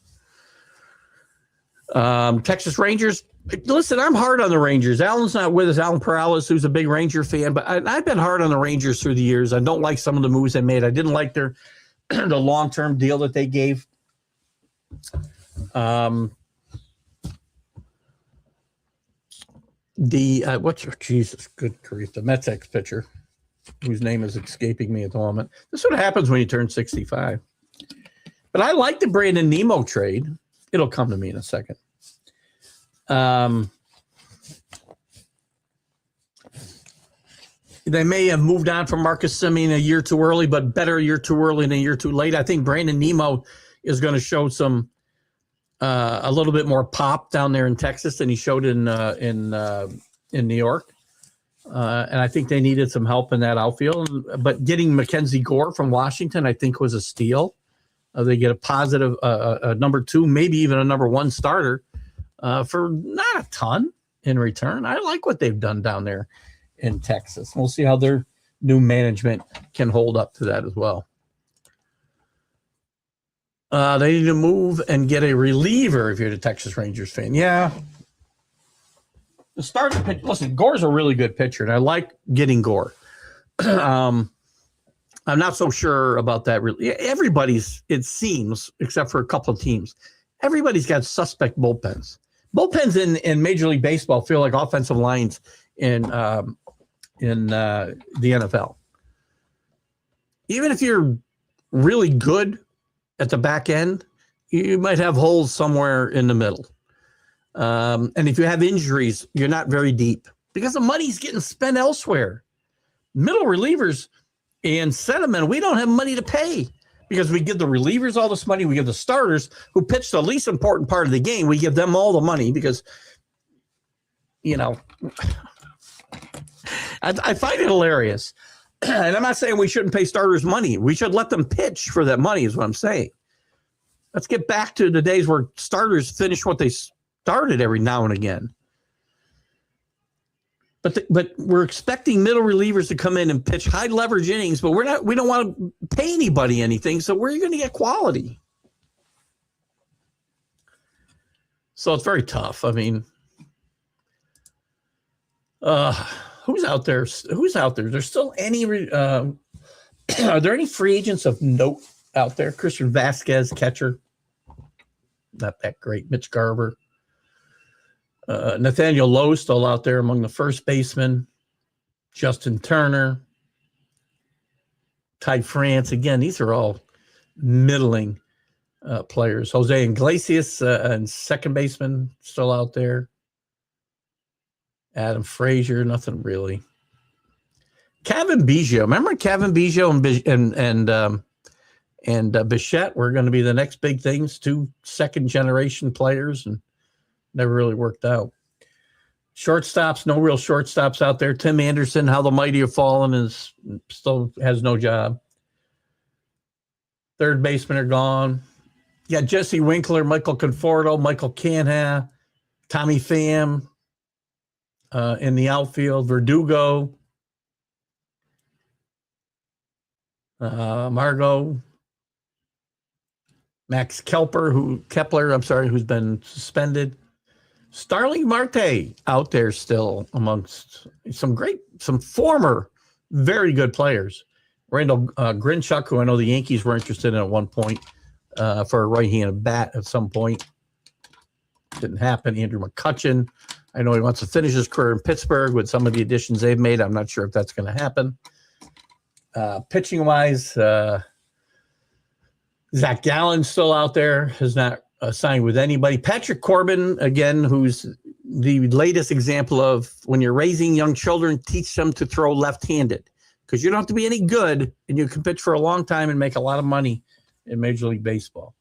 Texas Rangers. Listen, I'm hard on the Rangers. Alan's not with us. Alan Perales, who's a big Ranger fan, but I've been hard on the Rangers through the years. I don't like some of the moves they made. I didn't like the long-term deal that they gave. Jesus, good grief, the Mets ex-pitcher, whose name is escaping me at the moment. This is what happens when you turn 65. But I like the Brandon Nemo trade. It'll come to me in a second. They may have moved on from Marcus Semien a year too early, but better a year too early than a year too late. I think Brandon Nemo is going to show some a little bit more pop down there in Texas than he showed in New York. And I think they needed some help in that outfield. But getting Mackenzie Gore from Washington, I think, was a steal. They get a positive number 2, maybe even a number 1 starter for not a ton in return. I like what they've done down there in Texas. We'll see how their new management can hold up to that as well. They need to move and get a reliever if you're the Texas Rangers fan. Yeah, The starting pitch. Listen, Gore's a really good pitcher, and I like getting Gore. I'm not so sure about that. Really, everybody's, it seems, except for a couple of teams, everybody's got suspect bullpens. Bullpens in Major League Baseball feel like offensive lines in the NFL. Even if you're really good at the back end, you might have holes somewhere in the middle. And if you have injuries, you're not very deep because the money's getting spent elsewhere. Middle relievers and centermen, we don't have money to pay because we give the relievers all this money. We give the starters who pitch the least important part of the game, we give them all the money because, you know, I find it hilarious. And I'm not saying we shouldn't pay starters money. We should let them pitch for that money is what I'm saying. Let's get back to the days where starters finish what they started every now and again. But we're expecting middle relievers to come in and pitch high leverage innings, but we don't want to pay anybody anything. So where are you going to get quality? So it's very tough. I mean, who's out there? There's still any, are there any free agents of note out there? Christian Vasquez, catcher. Not that great. Mitch Garver. Nathaniel Lowe still out there among the first basemen. Justin Turner. Ty France. Again, these are all middling players. Jose Iglesias and second baseman still out there. Adam Frazier, nothing really. Kevin Biggio. Remember Kevin Biggio and Bichette were going to be the next big things, 2 second-generation players, and never really worked out. Shortstops, no real shortstops out there. Tim Anderson, how the mighty have fallen, still has no job. Third basemen are gone. You got Jesse Winkler, Michael Conforto, Michael Canha, Tommy Pham in the outfield, Verdugo, Margot, Max Kepler, who's been suspended. Starling Marte out there still amongst some former very good players. Randall Grinchuk, who I know the Yankees were interested in at one point for a right-handed bat at some point. Didn't happen. Andrew McCutchen, I know he wants to finish his career in Pittsburgh with some of the additions they've made. I'm not sure if that's going to happen. Pitching-wise, Zach Gallen's still out there, has not signed with anybody. Patrick Corbin, again, who's the latest example of when you're raising young children, teach them to throw left-handed because you don't have to be any good and you can pitch for a long time and make a lot of money in Major League Baseball.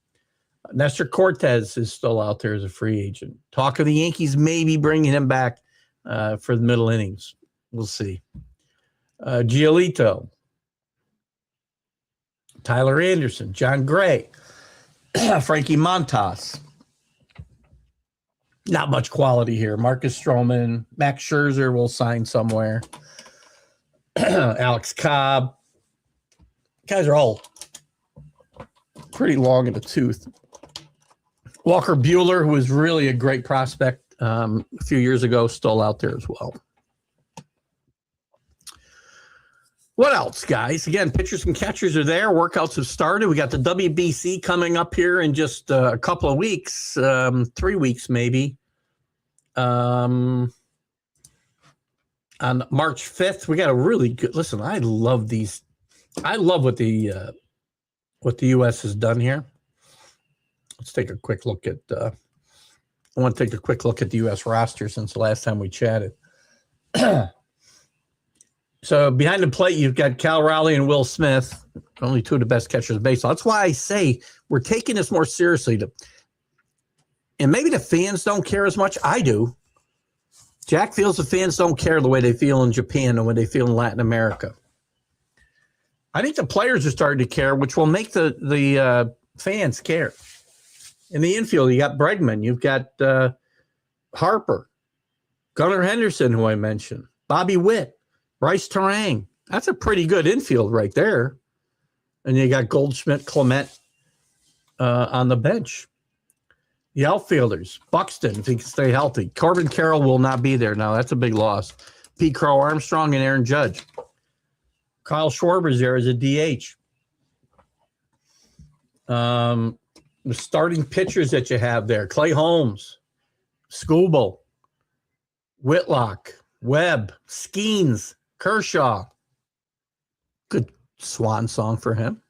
Nestor Cortez is still out there as a free agent. Talk of the Yankees maybe bringing him back for the middle innings. We'll see. Giolito, Tyler Anderson, John Gray, Frankie Montas. Not much quality here. Marcus Stroman, Max Scherzer will sign somewhere. Alex Cobb. Guys are all pretty long in the tooth. Walker Buehler, who was really a great prospect a few years ago, still out there as well. What else, guys? Again, pitchers and catchers are there. Workouts have started. We got the WBC coming up here in just a couple of weeks, 3 weeks maybe. On March 5th, we got a really good. Listen, I love these. I love what the U.S. has done here. Let's take a quick look at. I want to take a quick look at the U.S. roster since the last time we chatted. So behind the plate, you've got Cal Raleigh and Will Smith, only 2 of the best catchers of baseball. That's why I say we're taking this more seriously. And maybe the fans don't care as much. I do. Jack feels the fans don't care the way they feel in Japan and when they feel in Latin America. I think the players are starting to care, which will make the fans care. In the infield, you got Bregman. You've got Harper, Gunnar Henderson, who I mentioned, Bobby Witt, Bryce Terang. That's a pretty good infield right there. And you got Goldschmidt, Clement on the bench. The outfielders, Buxton, if he can stay healthy. Corbin Carroll will not be there now. That's a big loss. Pete Crow Armstrong and Aaron Judge. Kyle Schwarber's there as a DH. The starting pitchers that you have there, Clay Holmes, Skubal, Whitlock, Webb, Skeens, Kershaw. Good swan song for him.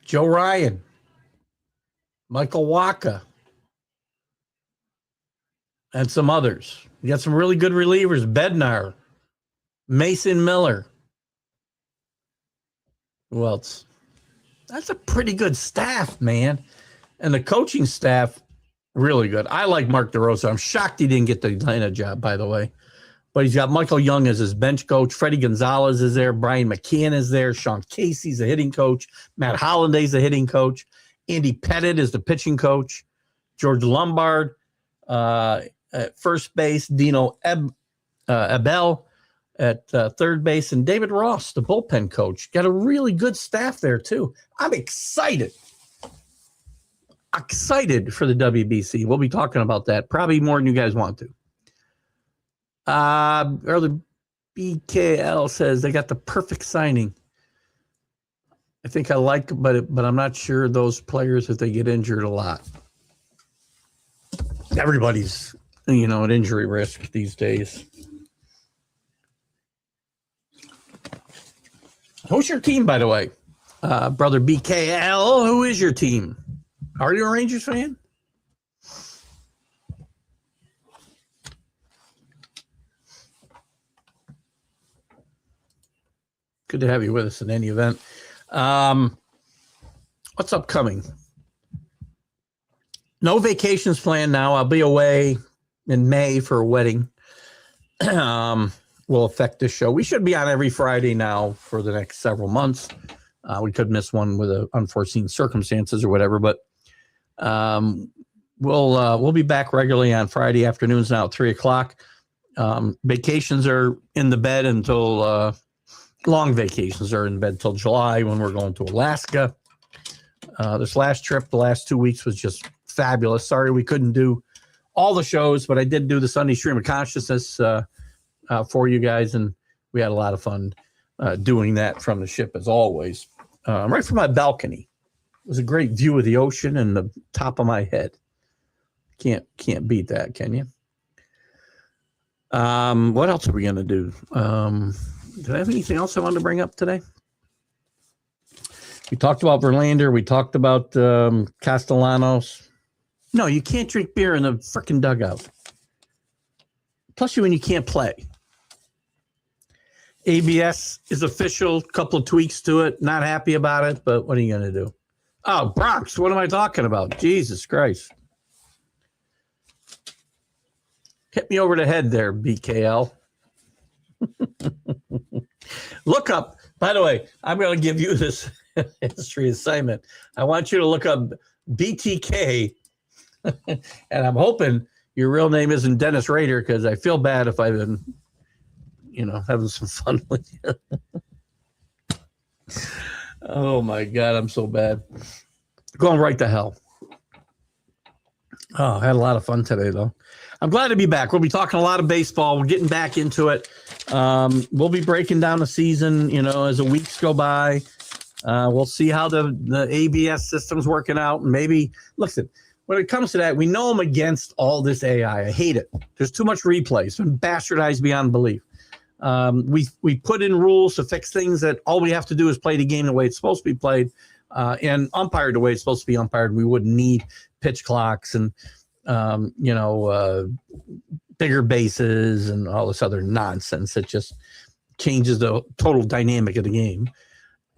Joe Ryan, Michael Wacha, and some others. You got some really good relievers. Bednar, Mason Miller. Who else? That's a pretty good staff, man. And the coaching staff, really good. I like Mark DeRosa. I'm shocked he didn't get the Atlanta job, by the way. But he's got Michael Young as his bench coach. Freddie Gonzalez is there. Brian McCann is there. Sean Casey's the hitting coach. Matt Hollanday's the hitting coach. Andy Pettit is the pitching coach. George Lombard at first base. Dino Abel at third base. And David Ross, the bullpen coach. Got a really good staff there, too. I'm excited. Excited for the WBC. We'll be talking about that probably more than you guys want to. Early BKL says they got the perfect signing. I think I like, but I'm not sure those players if they get injured a lot. Everybody's, at injury risk these days. Who's your team, by the way? Brother BKL, who is your team? Are you a Rangers fan? Good to have you with us in any event. What's upcoming? No vacations planned now. I'll be away in May for a wedding. Will affect this show. We should be on every Friday now for the next several months. We could miss one with unforeseen circumstances or whatever, but we'll be back regularly on Friday afternoons now at 3:00. Vacations are in the bed until long vacations are in bed till July when we're going to Alaska. This last trip, the last 2 weeks was just fabulous. Sorry we couldn't do all the shows, but I did do the Sunday Stream of Consciousness for you guys, and we had a lot of fun doing that from the ship as always. Right from my balcony. It was a great view of the ocean and the top of my head. Can't beat that, can you? What else are we going to do? Did I have anything else I wanted to bring up today? We talked about Verlander. We talked about Castellanos. No, you can't drink beer in the freaking dugout. Plus, when you can't play. ABS is official. A couple of tweaks to it. Not happy about it, but what are you going to do? Oh, Bronx. What am I talking about? Jesus Christ. Hit me over the head there, BKL. Look up, by the way, I'm going to give you this history assignment. I want you to look up BTK, and I'm hoping your real name isn't Dennis Rader, because I feel bad if I've been, having some fun with you. Oh, my God, I'm so bad. Going right to hell. Oh, I had a lot of fun today, though. I'm glad to be back. We'll be talking a lot of baseball. We're getting back into it. We'll be breaking down the season, as the weeks go by. We'll see how the ABS system's working out. And maybe, listen, when it comes to that, we know I'm against all this AI. I hate it. There's too much replay. It's been bastardized beyond belief. We put in rules to fix things that all we have to do is play the game the way it's supposed to be played and umpire the way it's supposed to be umpired. We wouldn't need pitch clocks and bigger bases and all this other nonsense that just changes the total dynamic of the game.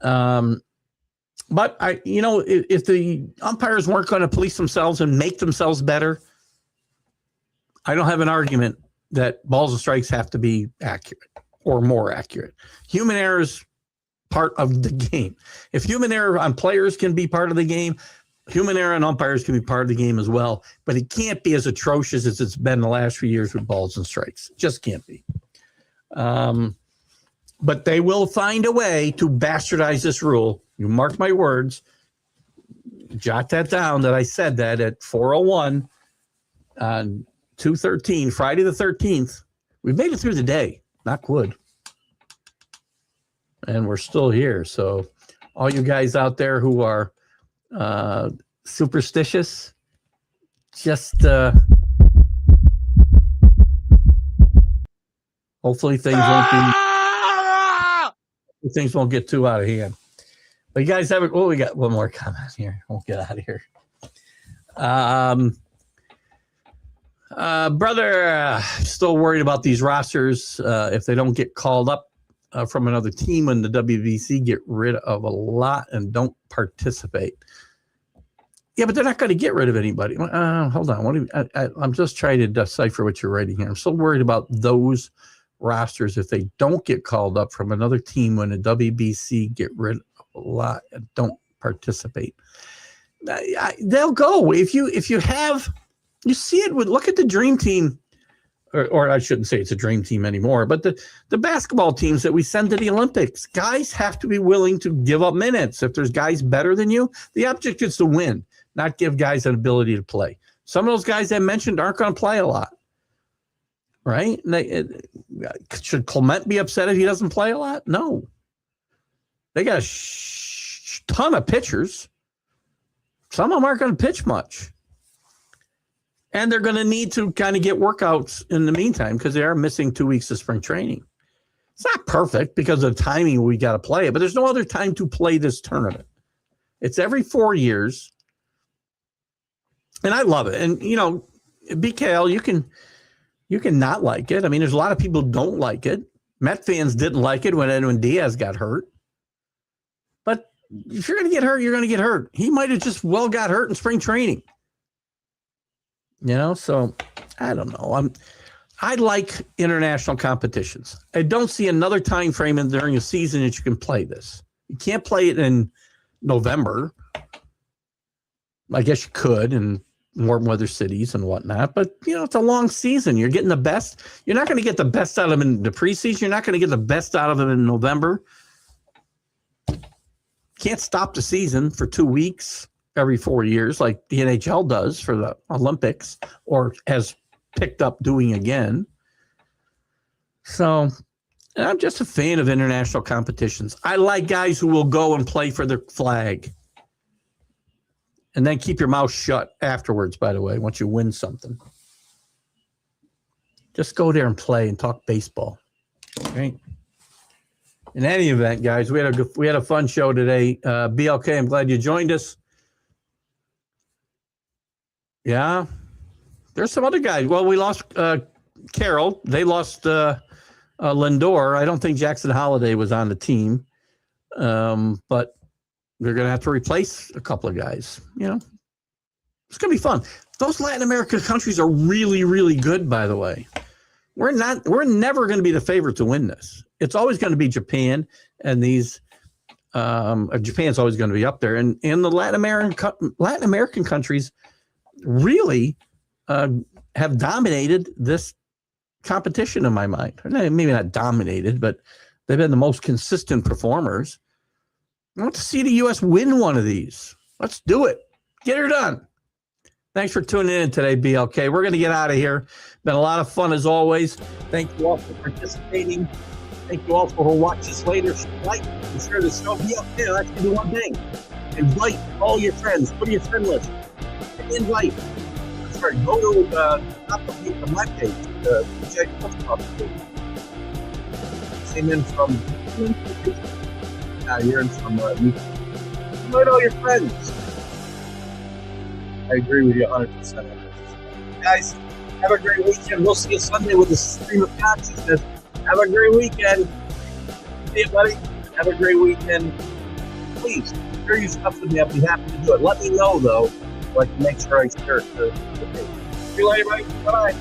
But if the umpires weren't going to police themselves and make themselves better, I don't have an argument that balls and strikes have to be accurate or more accurate. Human error is part of the game. If human error on players can be part of the game, human error on umpires can be part of the game as well, but it can't be as atrocious as it's been the last few years with balls and strikes. It just can't be. But they will find a way to bastardize this rule. You mark my words. Jot that down that I said that at 4:01 on 2/13, Friday the 13th. We've made it through the day. Knock wood. And we're still here. So all you guys out there who are superstitious, just hopefully things won't get too out of hand. But you guys have it. Oh, we got one more comment here. We'll get out of here. Brother, still worried about these rosters. If they don't get called up from another team when the WBC, get rid of a lot and don't participate. Yeah, but they're not going to get rid of anybody. Hold on. I'm just trying to decipher what you're writing here. I'm still worried about those rosters if they don't get called up from another team when the WBC, get rid of a lot and don't participate. They'll go. If you have, you see it with, look at the dream team, or I shouldn't say it's a dream team anymore, but the basketball teams that we send to the Olympics, guys have to be willing to give up minutes. If there's guys better than you, the object is to win, not give guys an ability to play. Some of those guys I mentioned aren't going to play a lot, right? Should Clement be upset if he doesn't play a lot? No. They got a ton of pitchers. Some of them aren't going to pitch much. And they're going to need to kind of get workouts in the meantime because they are missing 2 weeks of spring training. It's not perfect because of the timing we got to play it, but there's no other time to play this tournament. It's every 4 years. And I love it. And, you know, BKL, you can not like it. I mean, there's a lot of people who don't like it. Met fans didn't like it when Edwin Diaz got hurt. But if you're going to get hurt, you're going to get hurt. He might have just got hurt in spring training. You know, so I don't know. I like international competitions. I don't see another time frame during a season that you can play this. You can't play it in November. I guess you could in warm weather cities and whatnot, but you know, it's a long season. You're getting the best. You're not going to get the best out of them in the preseason. You're not going to get the best out of them in November. Can't stop the season for 2 weeks every 4 years like the NHL does for the Olympics, or has picked up doing again. So I'm just a fan of international competitions. I like guys who will go and play for their flag. And then keep your mouth shut afterwards, by the way, once you win something. Just go there and play and talk baseball. Right? In any event, guys, we had a fun show today. BLK, I'm glad you joined us. Yeah. There's some other guys. Well, we lost Carroll. They lost Lindor. I don't think Jackson Holiday was on the team. But they're going to have to replace a couple of guys. You know, it's going to be fun. Those Latin American countries are really, really good, by the way. We're never going to be the favorite to win this. It's always going to be Japan, and these Japan's always going to be up there. And the Latin American countries really have dominated this competition in my mind. Maybe not dominated, but they've been the most consistent performers. I want to see the U.S. win one of these. Let's do it. Get her done. Thanks for tuning in today, BLK. We're going to get out of here. Been a lot of fun as always. Thank you all for participating. Thank you all for who watch this later. Like and share the show. BLK, let's do one thing. Invite all your friends. Put your friend list. And invite. Sorry, go to the my page, the TGI page. Same in from you're in from YouTube. Invite all your friends. I agree with you 100%. Guys, have a great weekend. We'll see you Sunday with the Stream of Consciousness. Have a great weekend. See you, buddy. Have a great weekend. Please, share your stuff with me. I'll be happy to do it. Let me know, though, so I can make sure I share it to the page. See you later, buddy. Bye-bye.